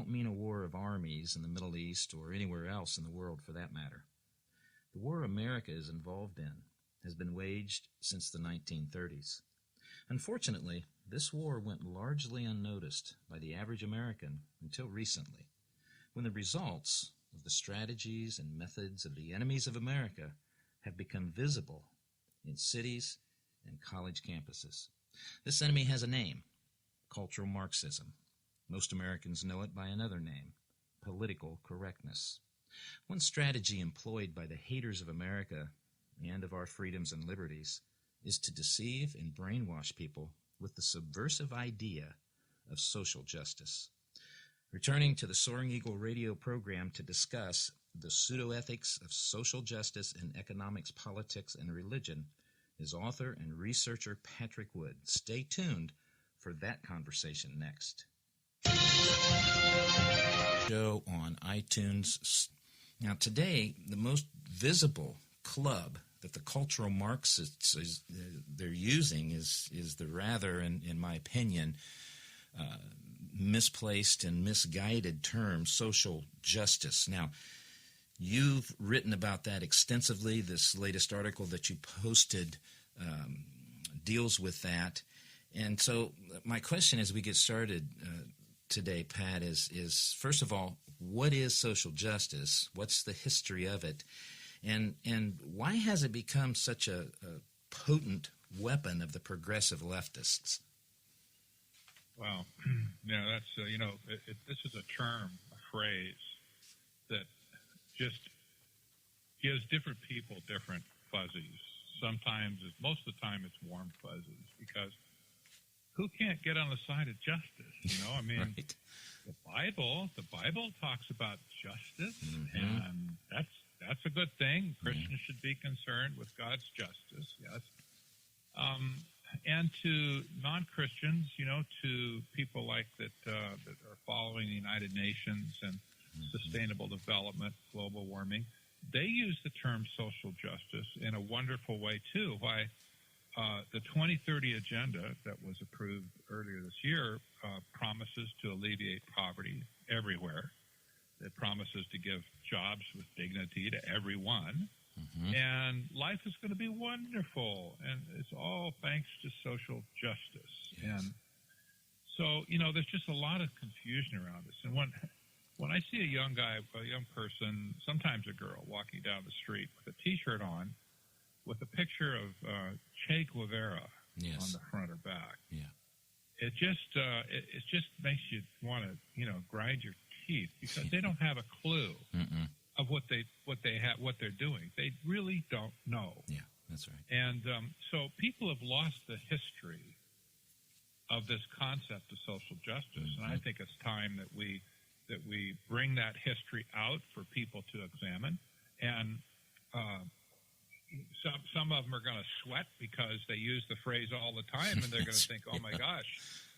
don't mean a war of armies in the Middle East or anywhere else in the world for that matter. The war America is involved in has been waged since the 1930s. Unfortunately, this war went largely unnoticed by the average American until recently, when the results of the strategies and methods of the enemies of America have become visible in cities and college campuses. This enemy has a name, cultural Marxism. Most Americans know it by another name, political correctness. One strategy employed by the haters of America and of our freedoms and liberties is to deceive and brainwash people with the subversive idea of social justice. Returning to the Soaring Eagle radio program to discuss the pseudo-ethics of social justice in economics, politics, and religion is author and researcher Patrick Wood. Stay tuned for that conversation next. Show on iTunes. Now today, the most visible club that the cultural Marxists they're using is the rather, in my opinion, misplaced and misguided term social justice. Now, you've written about that extensively. This latest article that you posted deals with that. And so my question as we get started today, Pat, is first of all, what is social justice? What's the history of it? And why has it become such a potent weapon of the progressive leftists? Well, that's, this is a term, a phrase that just gives different people different fuzzies. Sometimes, most of the time, it's warm fuzzies because who can't get on the side of justice? Right. The Bible talks about justice, mm-hmm. and that's a good thing. Christians should be concerned with God's justice, yes. And to non-Christians, to people like that are following the United Nations and sustainable development, global warming, they use the term social justice in a wonderful way too. Why the 2030 agenda that was approved earlier this year promises to alleviate poverty everywhere. It promises to give jobs with dignity to everyone. Mm-hmm. And life is going to be wonderful. And it's all thanks to social justice. Yes. And so, there's just a lot of confusion around this. And when I see a young person, sometimes a girl, walking down the street with a T-shirt on with a picture of Che Guevara yes. on the front or back, yeah. it just makes you want to, grind your teeth because they don't have a clue of what they're doing. They really don't know. Yeah, that's right. And so people have lost the history of this concept of social justice, and I think it's time that we bring that history out for people to examine. And some of them are going to sweat because they use the phrase all the time, and they're going to think, "Oh my gosh,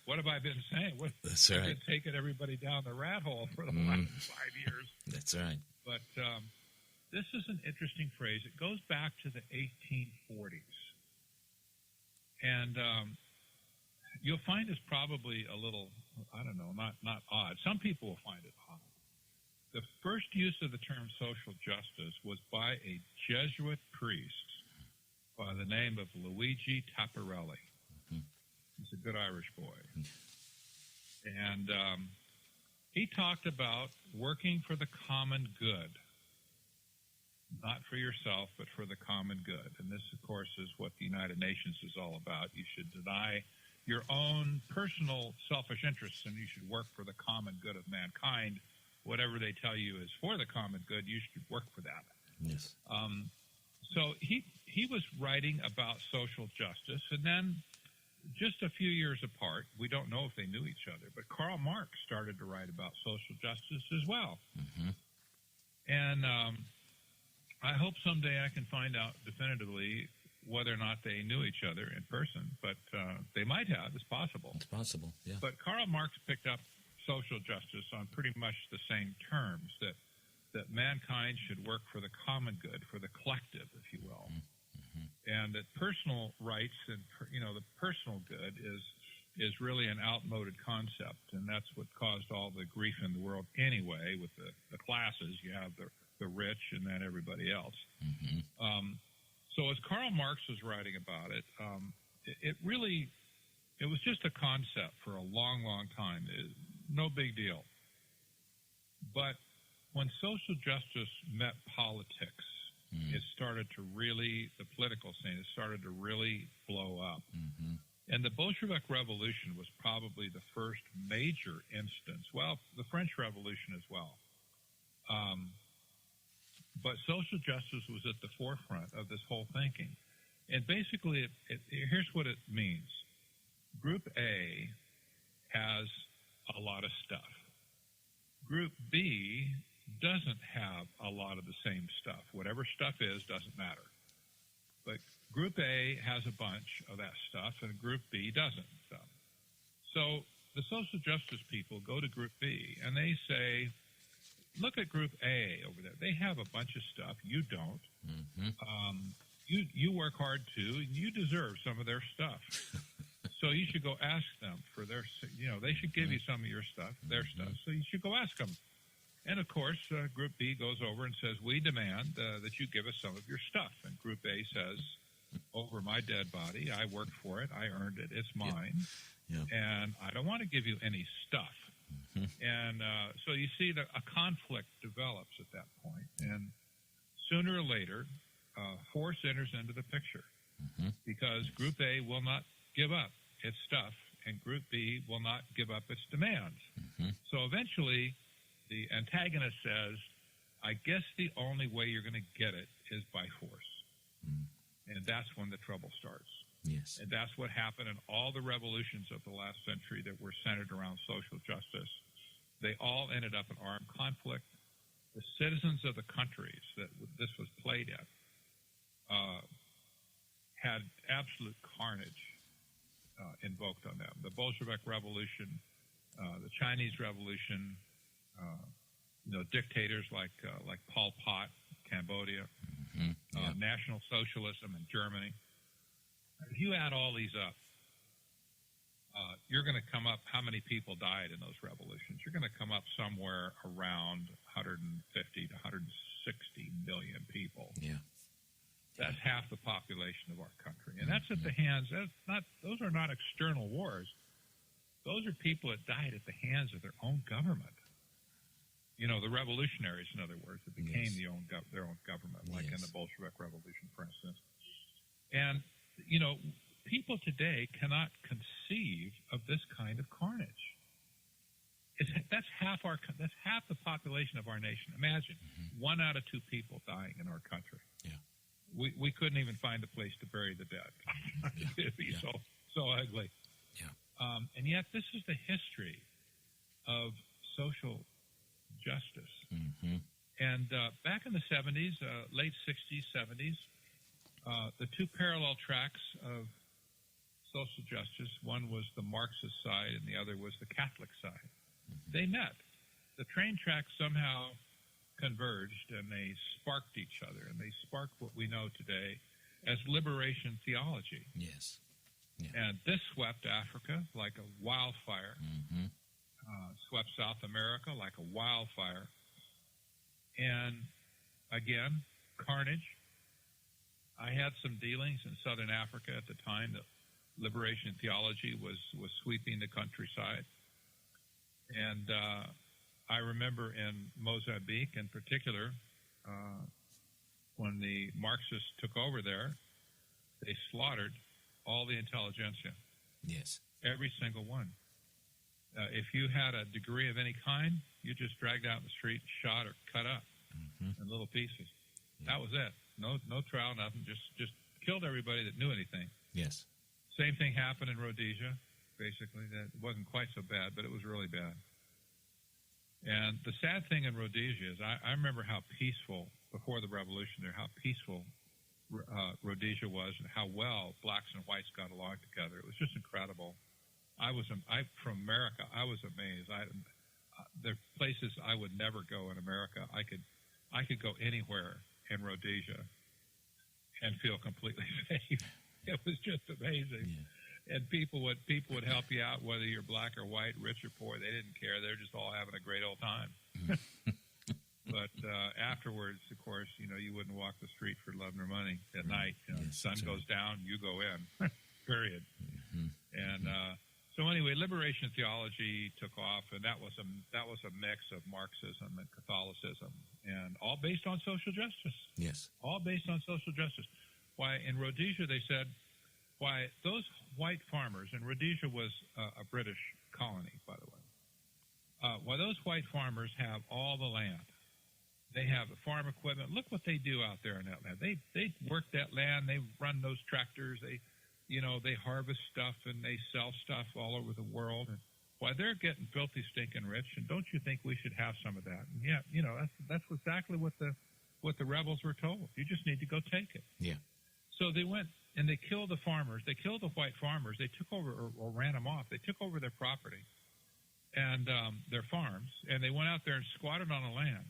what have I been saying? That's I've right. been taking everybody down the rat hole for the last 5 years." That's right. But this is an interesting phrase. It goes back to the 1840s. And you'll find this probably a little, I don't know, not odd. Some people will find it odd. The first use of the term social justice was by a Jesuit priest by the name of Luigi Tapparelli. Mm-hmm. He's a good Irish boy. And he talked about working for the common good, not for yourself, but for the common good. And this, of course, is what the United Nations is all about. You should deny your own personal selfish interests, and you should work for the common good of mankind. Whatever they tell you is for the common good, you should work for that. Yes. So he was writing about social justice, and then just a few years apart, we don't know if they knew each other, but Karl Marx started to write about social justice as well. Mm-hmm. And I hope someday I can find out definitively whether or not they knew each other in person, but they might have. It's possible. It's possible, yeah. But Karl Marx picked up social justice on pretty much the same terms, that mankind should work for the common good, for the collective, if you will. Mm-hmm. And that personal rights and, the personal good is is really an outmoded concept, and that's what caused all the grief in the world anyway. With the classes, you have the rich and then everybody else. So as Karl Marx was writing about it, it was just a concept for a long, long time. No big deal. But when social justice met politics, it started to really, the political scene, it started to really blow up. And the Bolshevik Revolution was probably the first major instance. Well, the French Revolution as well. But social justice was at the forefront of this whole thinking. And basically, here's what it means. Group A has a lot of stuff. Group B doesn't have a lot of the same stuff. Whatever stuff is doesn't matter. But Group A has a bunch of that stuff, and Group B doesn't. So the social justice people go to Group B, and they say, look at Group A over there. They have a bunch of stuff. You don't. You work hard, too, and you deserve some of their stuff. So you should go ask them for their, they should give you some of your stuff, their stuff. So you should go ask them. And, of course, Group B goes over and says, we demand that you give us some of your stuff. And Group A says, over my dead body, I worked for it, I earned it, it's mine, and I don't want to give you any stuff. And so you see that a conflict develops at that point. And sooner or later, force enters into the picture because Group A will not give up its stuff, and Group B will not give up its demands. So eventually, the antagonist says, I guess the only way you're going to get it is by force. And that's when the trouble starts. Yes. And that's what happened in all the revolutions of the last century that were centered around social justice. They all ended up in armed conflict. The citizens of the countries that this was played in had absolute carnage invoked on them. The Bolshevik Revolution, the Chinese Revolution, dictators like Pol Pot, Cambodia, National Socialism in Germany. If you add all these up, you're going to come up, how many people died in those revolutions? You're going to come up somewhere around 150 to 160 million people. Yeah. That's half the population of our country. And that's at the hands, those are not external wars. Those are people that died at the hands of their own government. The revolutionaries, in other words, that became their own government, like in the Bolshevik Revolution, for instance. And, people today cannot conceive of this kind of carnage. That's half the population of our nation. Imagine 1 out of 2 people dying in our country. Yeah. We couldn't even find a place to bury the dead. It'd be so ugly. Yeah. And yet, this is the history of social justice. And back in the 70s, late 60s, 70s, the two parallel tracks of social justice, one was the Marxist side and the other was the Catholic side. They met. The train tracks somehow converged and they sparked each other, and they sparked what we know today as liberation theology. Yes. Yeah. And this swept Africa like a wildfire, swept South America like a wildfire. And again, carnage. I had some dealings in Southern Africa at the time that liberation theology was sweeping the countryside. And I remember in Mozambique in particular, when the Marxists took over there, they slaughtered all the intelligentsia. Yes. Every single one. If you had a degree of any kind, you just dragged out in the street, shot or cut up in little pieces. Yeah. That was it. No trial, nothing. Just killed everybody that knew anything. Yes. Same thing happened in Rhodesia, basically. That wasn't quite so bad, but it was really bad. And the sad thing in Rhodesia is I remember how peaceful, before the revolution there, how peaceful Rhodesia was and how well blacks and whites got along together. It was just incredible. From America, I was amazed. There are places I would never go in America. I could go anywhere in Rhodesia and feel completely safe. It was just amazing. Yeah. and people would help you out, whether you're black or white, rich or poor. They didn't care. They're just all having a great old time. But afterwards, of course, you wouldn't walk the street for love nor money at night. The sun goes down, you go in. Period. And so anyway, liberation theology took off, and that was a mix of Marxism and Catholicism, and all based on social justice. Yes. All based on social justice. Why, in Rhodesia, they said, why, those white farmers, and Rhodesia was a British colony, by the way, why those white farmers have all the land. They have the farm equipment. Look what they do out there in that land. They work that land. They run those tractors. They harvest stuff and they sell stuff all over the world. And why, they're getting filthy, stinking rich. And don't you think we should have some of that? And yeah, that's exactly what the rebels were told. You just need to go take it. Yeah. So they went and they killed the farmers. They killed the white farmers. They took over or ran them off. They took over their property and their farms, and they went out there and squatted on the land.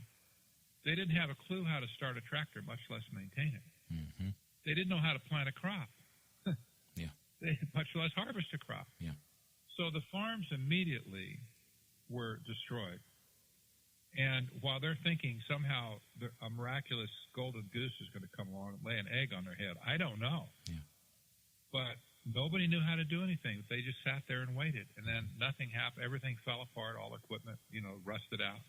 They didn't have a clue how to start a tractor, much less maintain it. Mm-hmm. They didn't know how to plant a crop. Yeah. Much less harvest a crop. Yeah. So the farms immediately were destroyed. And while they're thinking somehow a miraculous golden goose is going to come along and lay an egg on their head, I don't know. Yeah. But nobody knew how to do anything. They just sat there and waited. And then nothing happened. Everything fell apart. All equipment, rusted out.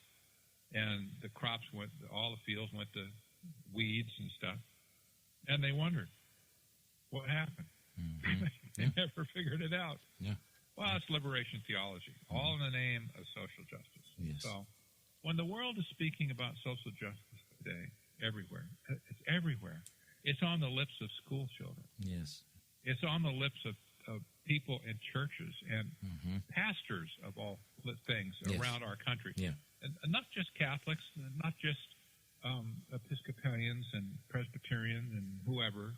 And the crops all the fields went to weeds and stuff. And they wondered, what happened? Mm-hmm. They never figured it out. Yeah. Well, it's liberation theology, all in the name of social justice. Yes. So when the world is speaking about social justice today, everywhere, it's everywhere. It's on the lips of school children. Yes. It's on the lips of people in churches and pastors of all things around our country. Yeah. And not just Catholics, not just Episcopalians and Presbyterians and whoever,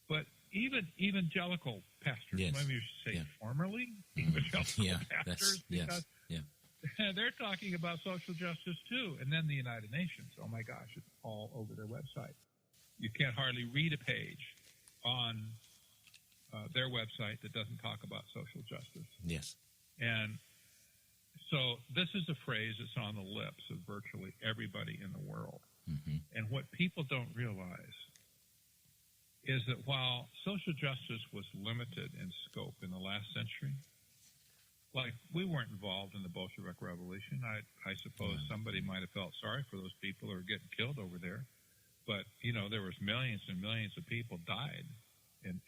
but even evangelical pastors. Yes. Maybe you should say formerly evangelical pastors. Yes. They're talking about social justice too. And then the United Nations. Oh my gosh, it's all over their website. You can't hardly read a page on their website that doesn't talk about social justice. Yes. And so this is a phrase that's on the lips of virtually everybody in the world. Mm-hmm. And what people don't realize is that while social justice was limited in scope in the last century, like we weren't involved in the Bolshevik Revolution. I suppose somebody might have felt sorry for those people who are getting killed over there. But, there was millions and millions of people died in